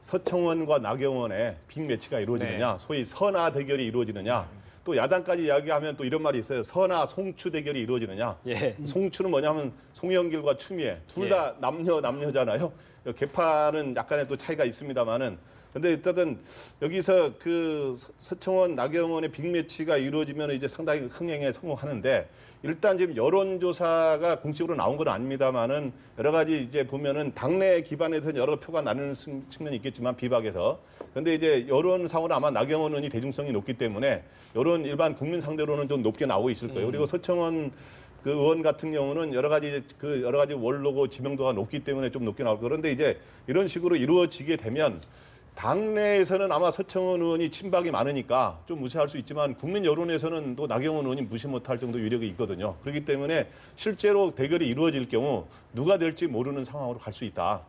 서청원과 나경원의 빅매치가 이루어지느냐, 소위 선화 대결이 이루어지느냐, 또 야당까지 이야기하면 또 이런 말이 있어요. 선화 송추 대결이 이루어지느냐. 송추는 뭐냐면 송영길과 추미애 둘 다 남녀잖아요. 개파는 약간의 또 차이가 있습니다만은 근데 일단은 여기서 그 서청원, 나경원의 빅매치가 이루어지면 이제 상당히 흥행에 성공하는데 일단 지금 여론조사가 공식으로 나온 건 아닙니다만은 여러 가지 이제 보면은 당내 기반에서 여러 표가 나누는 측면이 있겠지만 비박에서. 근데 이제 여론상으로 아마 나경원 의원이 대중성이 높기 때문에 여론 일반 국민 상대로는 좀 높게 나오고 있을 거예요. 그리고 서청원 그 의원 같은 경우는 여러 가지 원로고 지명도가 높기 때문에 좀 높게 나올 거예요. 그런데 이제 이런 식으로 이루어지게 되면 당내에서는 아마 서청원 의원이 친박이 많으니까 좀 무시할 수 있지만 국민 여론에서는 또 나경원 의원이 무시 못할 정도 위력이 있거든요. 그렇기 때문에 실제로 대결이 이루어질 경우 누가 될지 모르는 상황으로 갈 수 있다.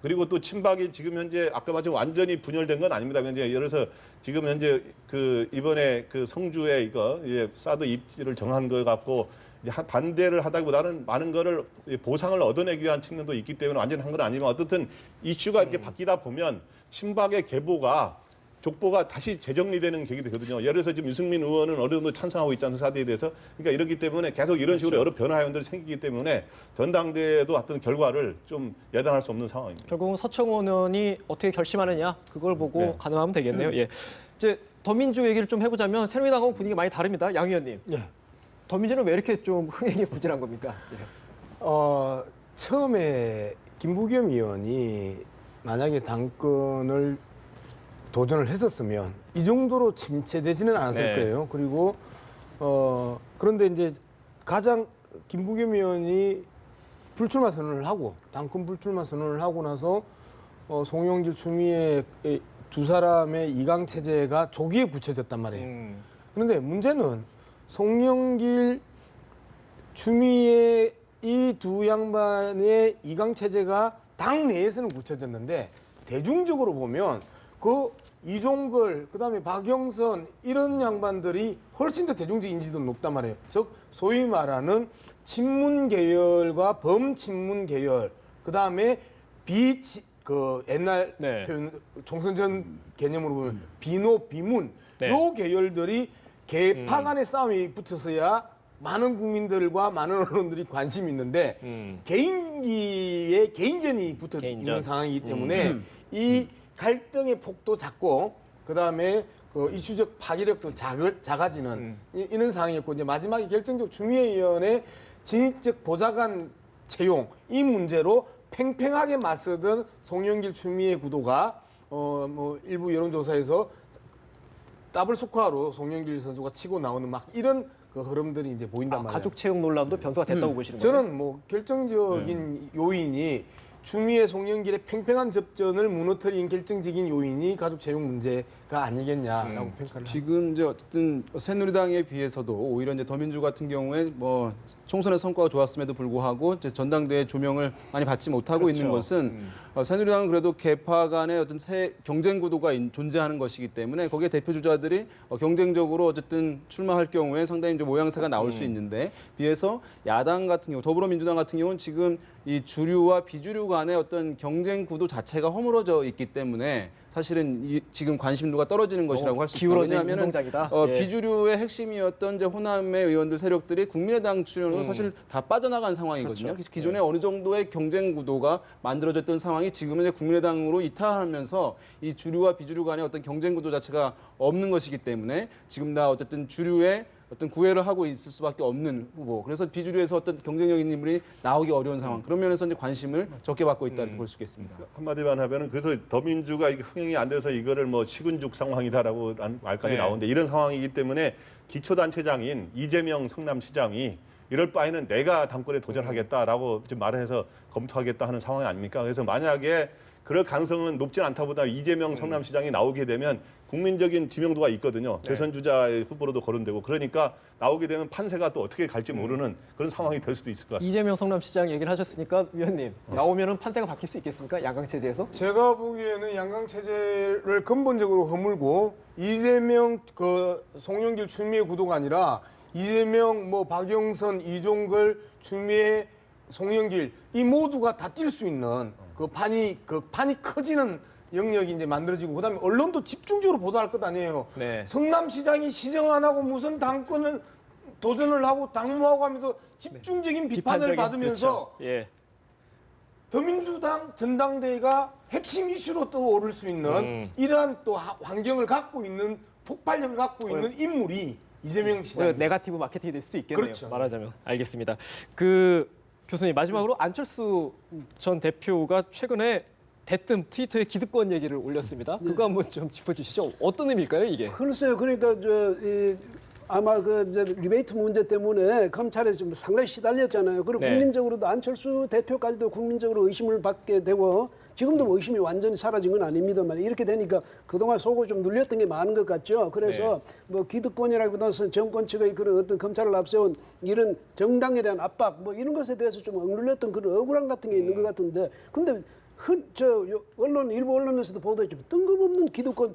그리고 또 친박이 지금 현재 아까 말씀 완전히 분열된 건 아닙니다. 현재 예를 들어서 지금 현재 그 이번에 그 성주에 이거 사드 입지를 정한 거 갖고 이제 반대를 하다기보다는 많은 거를 보상을 얻어내기 위한 측면도 있기 때문에 완전히 한 건 아니지만 어떻든 이슈가 이렇게 바뀌다 보면 친박의 족보가 다시 재정리되는 계기도 되거든요. 예를 들어서 지금 유승민 의원은 어느 정도 찬성하고 있지 않습니까? 사드에 대해서. 그러니까 이렇기 때문에 계속 이런 식으로 여러 변화연들이 생기기 때문에 전당대회도 어떤 결과를 좀 예단할 수 없는 상황입니다. 결국은 서청원 의원이 어떻게 결심하느냐 그걸 보고 가늠하면 되겠네요. 예. 이제 더민주 얘기를 좀 해보자면 새누리당하고 분위기 많이 다릅니다. 양 의원님. 예. 더민주는 왜 이렇게 좀 흥행이 부진한 겁니까? 예. 처음에 김부겸 의원이 만약에 당권을 도전을 했었으면 이 정도로 침체되지는 않았을 네. 거예요. 그리고 그런데 이제 가장 김부겸 의원이 불출마 선언을 하고 당권 불출마 선언을 하고 나서 송영길, 추미애 두 사람의 이강 체제가 조기에 굳혀졌단 말이에요. 그런데 문제는 송영길, 추미애 이 두 양반의 이강 체제가 당 내에서는 굳혀졌는데 대중적으로 보면 그 이종걸, 그다음에 박영선 이런 양반들이 훨씬 더 대중적 인지도가 높단 말이에요. 즉 소위 말하는 친문 계열과 범친문 계열, 그다음에 옛날 네. 표현 총선 전 개념으로 보면 비노 비문 네. 요 계열들이 개파 간의 싸움이 붙어서야 많은 국민들과 많은 언론들이 관심이 있는데 개인기에 개인전이 붙어 있는 상황이기 때문에 이 갈등의 폭도 작고 그다음에 그 이슈적 파괴력도 작아지는 이런 상황이었고 이제 마지막에 결정적 추미애 의원의 진입적 보좌관 채용 이 문제로 팽팽하게 맞서던 송영길 추미애 구도가 뭐 일부 여론조사에서 더블 스코어로 송영길 선수가 치고 나오는 막 이런 그 흐름들이 이제 보인단 말이에요. 가족 채용 논란도 변수가 됐다고 보시는 거예요? 저는 뭐 결정적인 요인이 추미애 송영길의 팽팽한 접전을 무너뜨린 결정적인 요인이 가족 채용 문제가 아니겠냐라고 평가를 합니다. 지금 이제 어쨌든 새누리당에 비해서도 오히려 이제 더민주 같은 경우에 뭐 총선의 성과가 좋았음에도 불구하고 이제 전당대회 조명을 많이 받지 못하고 그렇죠. 있는 것은 새누리당은 그래도 계파 간의 어떤 경쟁 구도가 존재하는 것이기 때문에 거기에 대표 주자들이 경쟁적으로 어쨌든 출마할 경우에 상당히 이제 모양새가 나올 수 있는데 비해서 야당 같은 경우 더불어민주당 같은 경우는 지금 이 주류와 비주류 간의 어떤 경쟁 구도 자체가 허물어져 있기 때문에 사실은 지금 관심도가 떨어지는 것이라고 할 수 있다. 기울어진 왜냐하면 운동장이다. 예. 비주류의 핵심이었던 이제 호남의 의원들 세력들이 국민의당 출연으로 사실 다 빠져나간 상황이거든요. 그렇죠. 기존에 어느 정도의 경쟁 구도가 만들어졌던 상황이 지금은 이제 국민의당으로 이탈하면서 이 주류와 비주류 간의 어떤 경쟁 구도 자체가 없는 것이기 때문에 지금 다 어쨌든 주류의 어떤 구애를 하고 있을 수밖에 없는 후보. 그래서 비주류에서 어떤 경쟁력인 인물이 나오기 어려운 상황. 그런 면에서 이제 관심을 적게 받고 있다고 볼 수 있겠습니다. 한마디만 하면은 그래서 더민주가 이게 흥행이 안 돼서 이거를 뭐 식은죽 상황이다라고 말까지 네. 나오는데 이런 상황이기 때문에 기초단체장인 이재명 성남시장이 이럴 바에는 내가 당권에 도전하겠다라고 지금 말을 해서 검토하겠다 하는 상황이 아닙니까? 그래서 만약에 그럴 가능성은 높진 않다보다 이재명 성남시장이 나오게 되면 국민적인 지명도가 있거든요. 대선 주자의 후보로도 거론되고 그러니까 나오게 되면 판세가 또 어떻게 갈지 모르는 그런 상황이 될 수도 있을 것 같습니다. 이재명 성남시장 얘기를 하셨으니까 위원님 나오면은 판세가 바뀔 수 있겠습니까? 양강 체제에서? 제가 보기에는 양강 체제를 근본적으로 허물고 이재명 송영길 추미애 구도가 아니라 이재명 박영선 이종걸 추미애 송영길 이 모두가 다 뛸 수 있는 그 판이 커지는 영역이 이제 만들어지고 그다음에 언론도 집중적으로 보도할 것 아니에요. 네. 성남시장이 시정 안 하고 무슨 당권을 도전을 하고 당무하고 하면서 집중적인 비판을 비판적인, 받으면서 그렇죠. 예. 더민주당 전당대회가 핵심 이슈로 떠오를 수 있는 이러한 또 환경을 갖고 있는 폭발력을 갖고 있는 인물이 이재명 시장. 네거티브 마케팅이 될 수도 있겠네요. 그렇죠. 말하자면. 알겠습니다. 교수님 마지막으로 안철수 전 대표가 최근에 대뜸 트위터에 기득권 얘기를 올렸습니다. 그거 한번 좀 짚어주시죠. 어떤 의미일까요, 이게? 글쎄요. 그러니까 아마 이제 리베이트 문제 때문에 검찰에 좀 상당히 시달렸잖아요. 그리고 네. 국민적으로도 안철수 대표까지도 국민적으로 의심을 받게 되고 지금도 뭐 의심이 완전히 사라진 건 아닙니다만 이렇게 되니까 그동안 속을 좀 눌렸던 게 많은 것 같죠. 그래서 뭐 기득권이라기보다는 정권 측의 그런 어떤 검찰을 앞세운 이런 정당에 대한 압박 뭐 이런 것에 대해서 좀 억눌렸던 그런 억울함 같은 게 있는 것 같은데 근데 일부 언론에서도 보도했지만 뜬금없는 기득권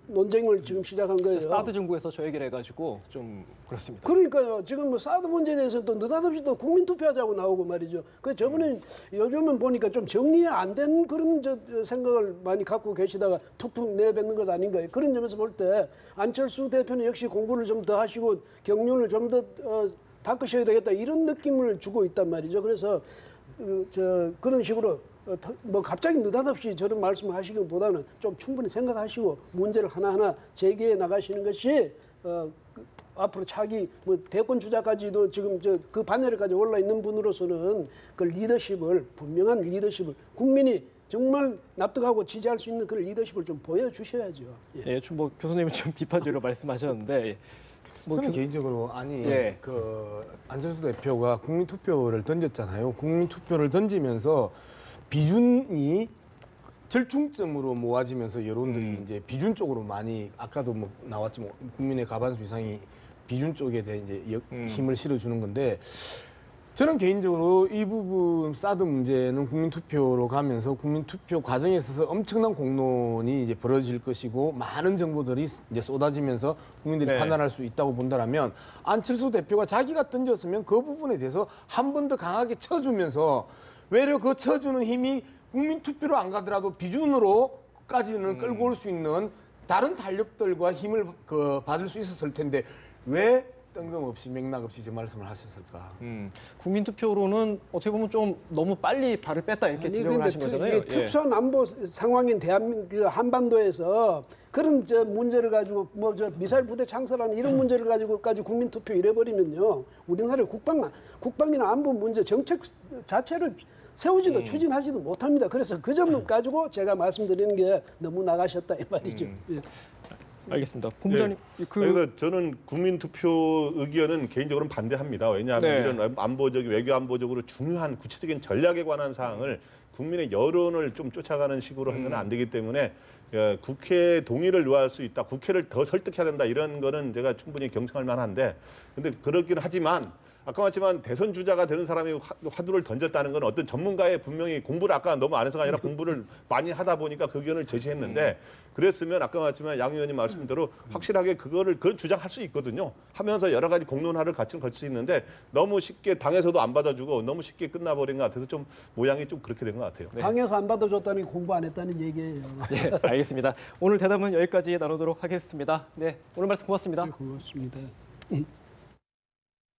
논쟁을 지금 시작한 거예요. 사드 정부에서 저 얘기를 해가지고 좀 그렇습니다. 그러니까요. 지금 뭐 사드 문제에 대해서 또 느닷없이 또 국민 투표하자고 나오고 말이죠. 저번에 요즘은 보니까 좀 정리 안 된 그런 생각을 많이 갖고 계시다가 툭툭 내뱉는 것 아닌가요? 그런 점에서 볼 때 안철수 대표는 역시 공부를 좀 더 하시고 경륜을 좀 더 닦으셔야 되겠다 이런 느낌을 주고 있단 말이죠. 그래서 그런 식으로 뭐 갑자기 느닷없이 저런 말씀을 하시기보다는 좀 충분히 생각하시고 문제를 하나하나 제기해 나가시는 것이 앞으로 차기 뭐 대권 주자까지도 지금 그 반열에까지 올라 있는 분으로서는 그 리더십을 분명한 리더십을 국민이 정말 납득하고 지지할 수 있는 그런 리더십을 좀 보여주셔야죠. 예, 뭐 교수님은 좀 비판적으로 말씀하셨는데 저는 개인적으로 그 안철수 대표가 국민 투표를 던졌잖아요. 국민 투표를 던지면서 비준이 절충점으로 모아지면서 여론들이 이제 비준 쪽으로 많이 아까도 뭐 나왔지만 국민의 과반수 이상이 비준 쪽에 대해 이제 힘을 실어주는 건데 저는 개인적으로 이 부분 사드 문제는 국민 투표로 가면서 국민 투표 과정에 있어서 엄청난 공론이 이제 벌어질 것이고 많은 정보들이 이제 쏟아지면서 국민들이 판단할 수 있다고 본다라면 안철수 대표가 자기가 던졌으면 그 부분에 대해서 한 번 더 강하게 쳐주면서 외려 그 쳐주는 힘이 국민 투표로 안 가더라도 비준으로까지는 끌고 올 수 있는 다른 탄력들과 힘을 받을 수 있었을 텐데 왜 뜬금없이 맥락 없이 제 말씀을 하셨을까? 국민 투표로는 어떻게 보면 좀 너무 빨리 발을 뺐다 이렇게 지적을 하신 거잖아요. 특수한 안보 상황인 한반도에서 그런 문제를 가지고 미사일 부대 창설하는 이런 문제를 가지고까지 국민 투표 이래버리면요, 우리나라 국방이나 안보 문제 정책 자체를 세우지도 추진하지도 못합니다. 그래서 그 점 가지고 제가 말씀드리는 게 너무 나가셨다 이 말이죠. 알겠습니다. 본부장님, 그래서 저는 국민 투표 의견은 개인적으로는 반대합니다. 왜냐하면 이런 외교 안보적으로 중요한 구체적인 전략에 관한 사항을 국민의 여론을 좀 쫓아가는 식으로 하면 안 되기 때문에 국회 동의를 요할 수 있다. 국회를 더 설득해야 된다. 이런 거는 제가 충분히 경청할 만한데 근데 그렇긴 하지만 아까 말했지만 대선 주자가 되는 사람이 화두를 던졌다는 건 어떤 전문가의 분명히 공부를 아까 너무 안 해서가 아니라 공부를 많이 하다 보니까 그 의견을 제시했는데 그랬으면 아까 말했지만 양 의원님 말씀대로 확실하게 그거를 그런 주장할 수 있거든요. 하면서 여러 가지 공론화를 같이 걸 수 있는데 너무 쉽게 당에서도 안 받아주고 너무 쉽게 끝나버린 것 같아서 좀 모양이 좀 그렇게 된 것 같아요. 당에서 안 받아줬다니 공부 안 했다는 얘기예요. 네, 알겠습니다. 오늘 대담은 여기까지 나누도록 하겠습니다. 네, 오늘 말씀 고맙습니다. 고맙습니다.